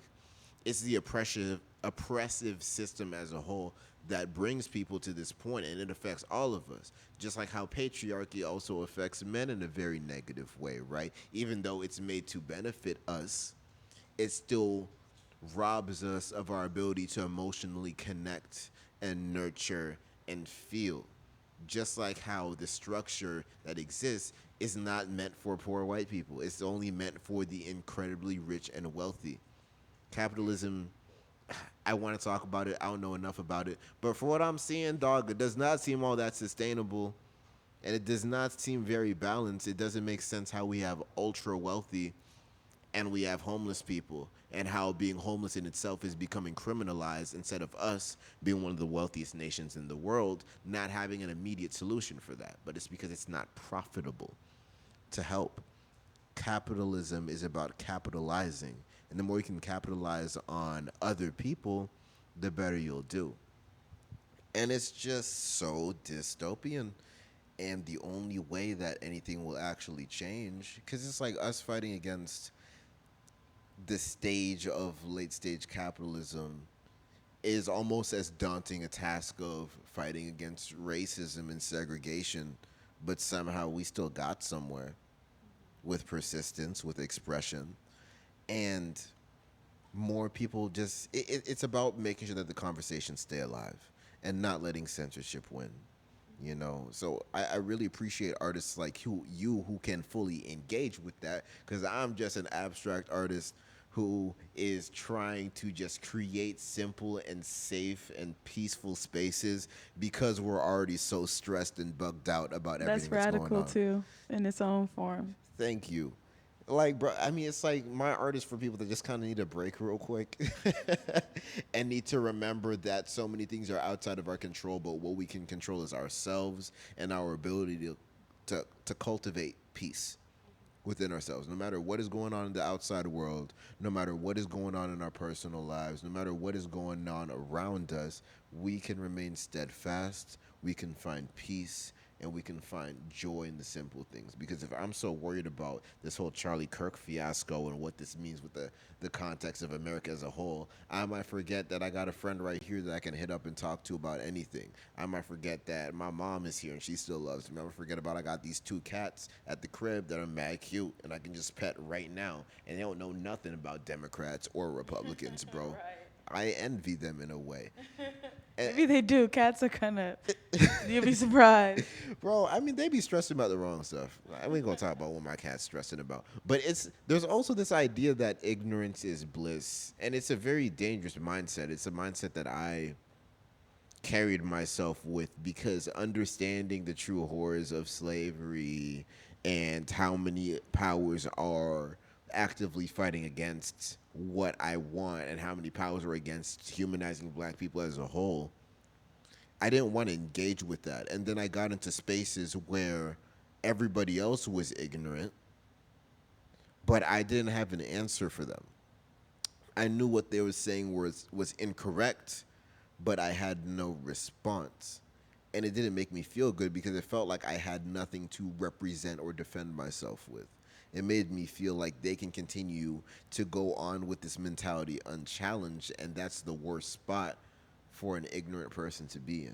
it's the oppressive system as a whole that brings people to this point, and it affects all of us. Just like how patriarchy also affects men in a very negative way, right? Even though it's made to benefit us, it still robs us of our ability to emotionally connect and nurture and feel. Just like how the structure that exists is not meant for poor white people, it's only meant for the incredibly rich and wealthy. Capitalism, I want to talk about it. I don't know enough about it. But for what I'm seeing, dog, it does not seem all that sustainable. And it does not seem very balanced. It doesn't make sense how we have ultra wealthy and we have homeless people, and how being homeless in itself is becoming criminalized instead of us being one of the wealthiest nations in the world not having an immediate solution for that. But it's because it's not profitable to help. Capitalism is about capitalizing. And the more you can capitalize on other people, the better you'll do. And it's just so dystopian. And the only way that anything will actually change, because it's like us fighting against the stage of late stage capitalism, is almost as daunting a task of fighting against racism and segregation, but somehow we still got somewhere with persistence, with expression, and more people just it's about making sure that the conversations stay alive and not letting censorship win, you know. So I really appreciate artists like who can fully engage with that, because I'm just an abstract artist who is trying to just create simple and safe and peaceful spaces because we're already so stressed and bugged out about That's everything that's going radical on. too, in its own form. Thank you. Like, bro, I mean, it's like my art is for people that just kind of need a break real quick and need to remember that so many things are outside of our control, but what we can control is ourselves and our ability to cultivate peace within ourselves. No matter what is going on in the outside world, no matter what is going on in our personal lives, no matter what is going on around us, we can remain steadfast, we can find peace, and we can find joy in the simple things. Because if I'm so worried about this whole Charlie Kirk fiasco and what this means with the context of America as a whole, I might forget that I got a friend right here that I can hit up and talk to about anything. I might forget that my mom is here and she still loves me. I might forget about I got these two cats at the crib that are mad cute and I can just pet right now. And they don't know nothing about Democrats or Republicans, bro. Right. I envy them in a way. Maybe they do. Cats are kind of. You'll be surprised. Bro, I mean, they be stressing about the wrong stuff. We ain't gonna talk about what my cat's stressing about. But there's also this idea that ignorance is bliss, and it's a very dangerous mindset. It's a mindset that I carried myself with, because understanding the true horrors of slavery and how many powers are actively fighting against what I want and how many powers are against humanizing black people as a whole, I didn't want to engage with that. And then I got into spaces where everybody else was ignorant, but I didn't have an answer for them. I knew what they were saying was incorrect, but I had no response. And it didn't make me feel good because it felt like I had nothing to represent or defend myself with. It made me feel like they can continue to go on with this mentality unchallenged, and that's the worst spot for an ignorant person to be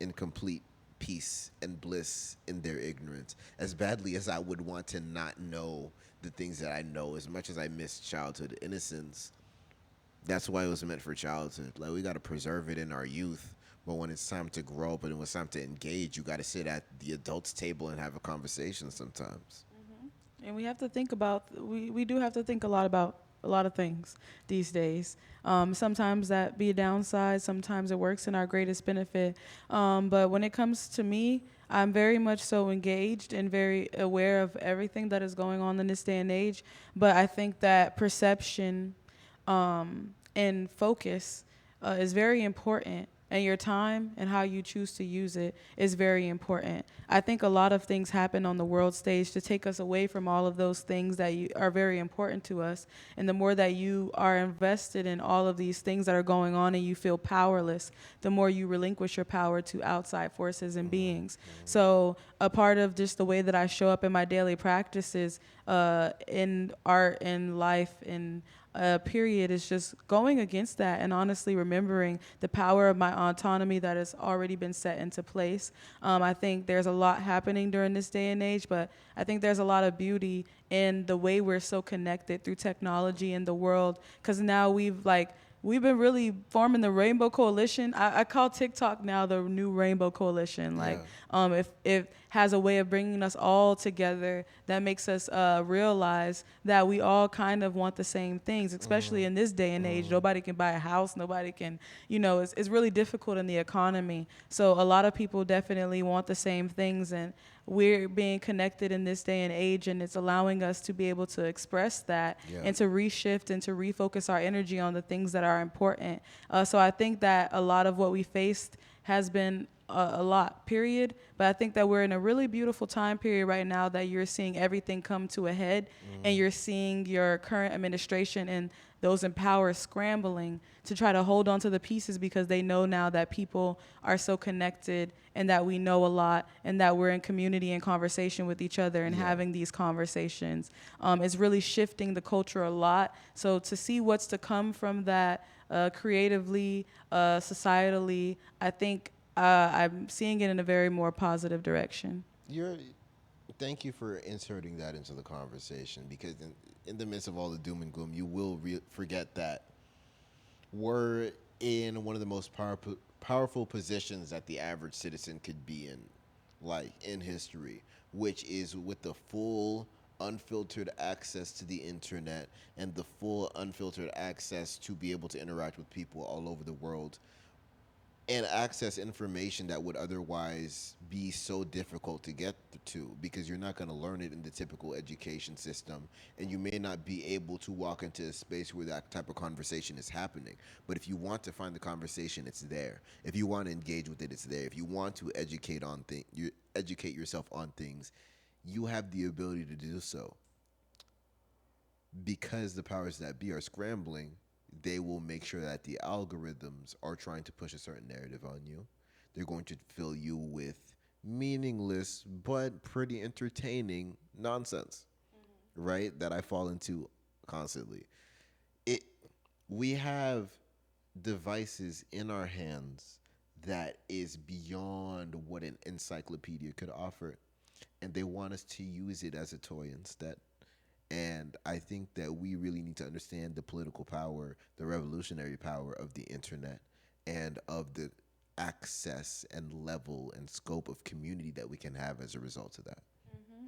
in complete peace and bliss in their ignorance. As badly as I would want to not know the things that I know, as much as I miss childhood innocence, that's why it was meant for childhood. Like, we got to preserve it in our youth. But when it's time to grow up and when it's time to engage, you got to sit at the adults' table and have a conversation sometimes. And we have to think about, we do have to think a lot about a lot of things these days. Sometimes that be a downside, sometimes it works in our greatest benefit. But when it comes to me, I'm very much so engaged and very aware of everything that is going on in this day and age. But I think that perception and focus is very important. and your time and how you choose to use it is very important. I think a lot of things happen on the world stage to take us away from all of those things that are very important to us. And the more that you are invested in all of these things that are going on and you feel powerless, the more you relinquish your power to outside forces and beings. So a part of just the way that I show up in my daily practices, in art, in life, in period, is just going against that and honestly remembering the power of my autonomy that has already been set into place. I think there's a lot happening during this day and age, but I think there's a lot of beauty in the way we're so connected through technology in the world, because now we've been really forming the Rainbow Coalition. I call TikTok now the new Rainbow Coalition. Like, if it has a way of bringing us all together, that makes us realize that we all kind of want the same things, especially in this day and age. Nobody can buy a house. Nobody can, it's really difficult in the economy. So a lot of people definitely want the same things, and we're being connected in this day and age, and it's allowing us to be able to express that and to reshift and to refocus our energy on the things that are important. So I think that a lot of what we faced has been a lot, period. But I think that we're in a really beautiful time period right now that you're seeing everything come to a head, and you're seeing your current administration and those in power scrambling to try to hold on to the pieces, because they know now that people are so connected and that we know a lot and that we're in community and conversation with each other and having these conversations. It's really shifting the culture a lot. So to see what's to come from that, creatively, societally, I think I'm seeing it in a very more positive direction. You're. Thank you for inserting that into the conversation, because in the midst of all the doom and gloom, you will forget that we're in one of the most powerful positions that the average citizen could be in, like in history, which is with the full unfiltered access to the internet and the full unfiltered access to be able to interact with people all over the world and access information that would otherwise be so difficult to get to, because you're not going to learn it in the typical education system, and you may not be able to walk into a space where that type of conversation is happening. But if you want to find the conversation, it's there. If you want to engage with it, it's there. If you want to you educate yourself on things, you have the ability to do so. Because the powers that be are scrambling, they will make sure that the algorithms are trying to push a certain narrative on you. They're going to fill you with meaningless but pretty entertaining nonsense, right? That I fall into constantly. It We have devices in our hands that is beyond what an encyclopedia could offer, and they want us to use it as a toy instead. And I think that we really need to understand the political power, the revolutionary power of the internet, and of the access and level and scope of community that we can have as a result of that.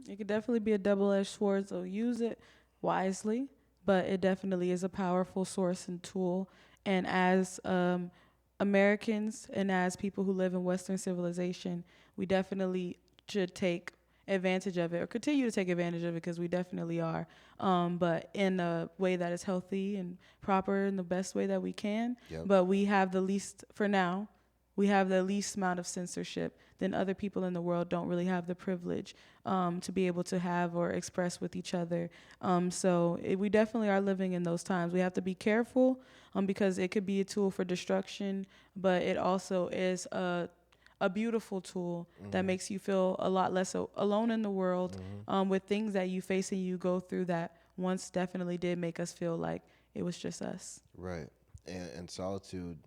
It could definitely be a double-edged sword, so use it wisely. But it definitely is a powerful source and tool. And as Americans and as people who live in Western civilization, we definitely should take advantage of it or continue to take advantage of it, because we definitely are. But in a way that is healthy and proper, in the best way that we can. Yep. But we have the least, for now, we have the least amount of censorship. Then other people in the world don't really have the privilege to be able to have or express with each other. We definitely are living in those times. We have to be careful, because it could be a tool for destruction, but it also is a beautiful tool that makes you feel a lot less alone in the world, with things that you face and you go through that once definitely did make us feel like it was just us. Right. And solitude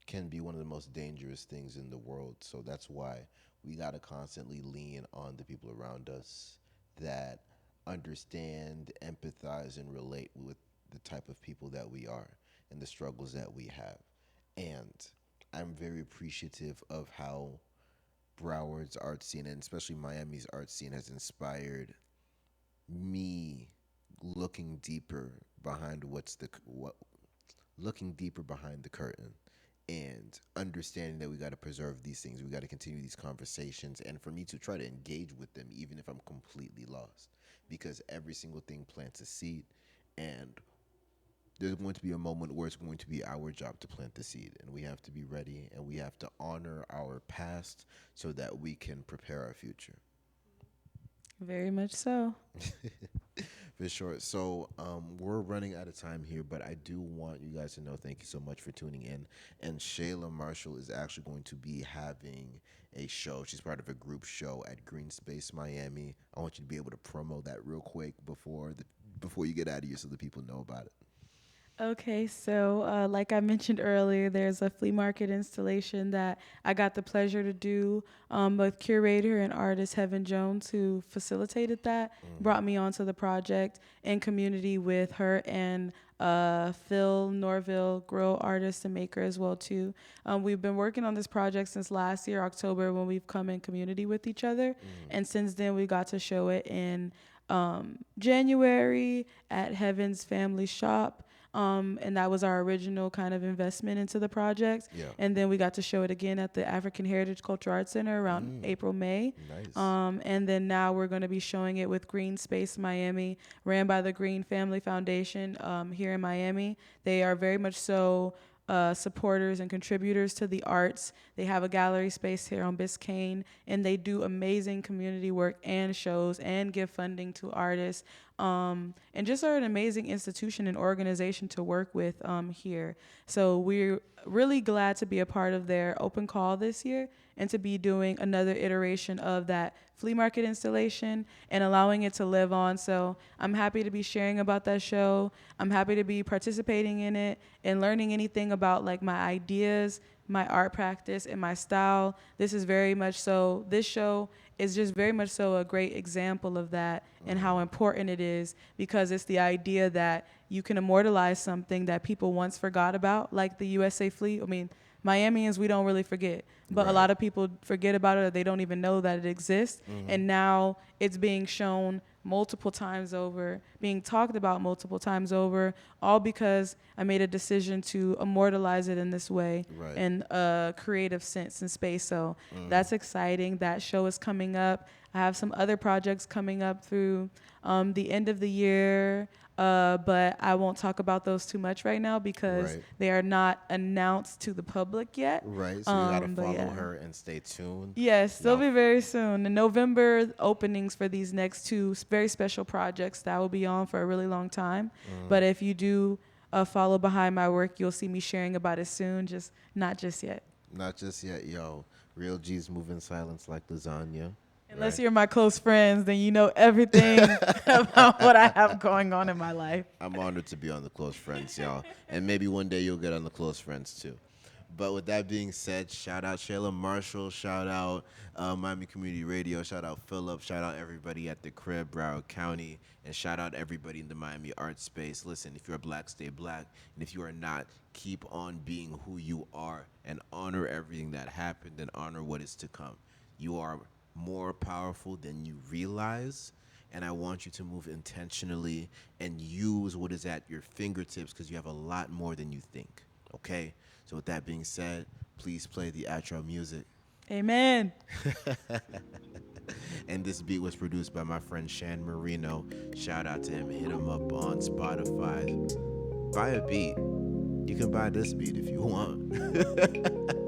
can be one of the most dangerous things in the world. So that's why we got to constantly lean on the people around us that understand, empathize, and relate with the type of people that we are and the struggles that we have. And I'm very appreciative of how Broward's art scene, and especially Miami's art scene, has inspired me looking deeper behind looking deeper behind the curtain and understanding that we got to preserve these things. We got to continue these conversations, and for me to try to engage with them even if I'm completely lost, because every single thing plants a seed, and there's going to be a moment where it's going to be our job to plant the seed, and we have to be ready, and we have to honor our past so that we can prepare our future. Very much so. For sure. So we're running out of time here, but I do want you guys to know thank you so much for tuning in. And Shayla Marshall is actually going to be having a show. She's part of a group show at Green Space Miami. I want you to be able to promo that real quick before you get out of here so the people know about it. Okay, so like I mentioned earlier, there's a flea market installation that I got the pleasure to do with curator and artist Heaven Jones, who facilitated that, brought me onto the project in community with her and Phil Norville, grill artist and maker as well too. We've been working on this project since last year, October, when we've come in community with each other, and since then we got to show it in January at Heaven's Family Shop. And that was our original kind of investment into the project. Yeah. And then we got to show it again at the African Heritage Cultural Arts Center around April, May. Nice. And then now we're going to be showing it with Green Space Miami, ran by the Green Family Foundation here in Miami. They are very much so supporters and contributors to the arts. They have a gallery space here on Biscayne, and they do amazing community work and shows and give funding to artists. And just are an amazing institution and organization to work with here. So we're really glad to be a part of their open call this year and to be doing another iteration of that flea market installation and allowing it to live on. So I'm happy to be sharing about that show. I'm happy to be participating in it and learning anything about like my ideas, my art practice, and my style. This show is just very much so a great example of that and how important it is, because it's the idea that you can immortalize something that people once forgot about, like the USA Fleet. I mean, Miamians, we don't really forget, but a lot of people forget about it, or they don't even know that it exists. And now it's being shown multiple times over, being talked about multiple times over, all because I made a decision to immortalize it in this way, in a creative sense and space. So that's exciting. That show is coming up. I have some other projects coming up through the end of the year. But I won't talk about those too much right now because they are not announced to the public yet. Right, so you gotta follow her and stay tuned. Yes, they'll be very soon. The November openings for these next two very special projects that will be on for a really long time. But if you do follow behind my work, you'll see me sharing about it soon, just not just yet. Not just yet, yo. Real G's move in silence like lasagna. Unless you're my close friends, then you know everything about what I have going on in my life. I'm honored to be on the Close Friends, y'all. And maybe one day you'll get on the Close Friends, too. But with that being said, shout out Shayla Marshall, shout out Miami Community Radio, shout out Philip, shout out everybody at the Crib, Broward County, and shout out everybody in the Miami art space. Listen, if you're black, stay black. And if you are not, keep on being who you are and honor everything that happened and honor what is to come. You are more powerful than you realize, and I want you to move intentionally and use what is at your fingertips, because you have a lot more than you think. Okay, so with that being said, please play the outro music. Amen. And this beat was produced by my friend Shan Marino. Shout out to him. Hit him up on Spotify. Buy a beat. You can buy this beat if you want.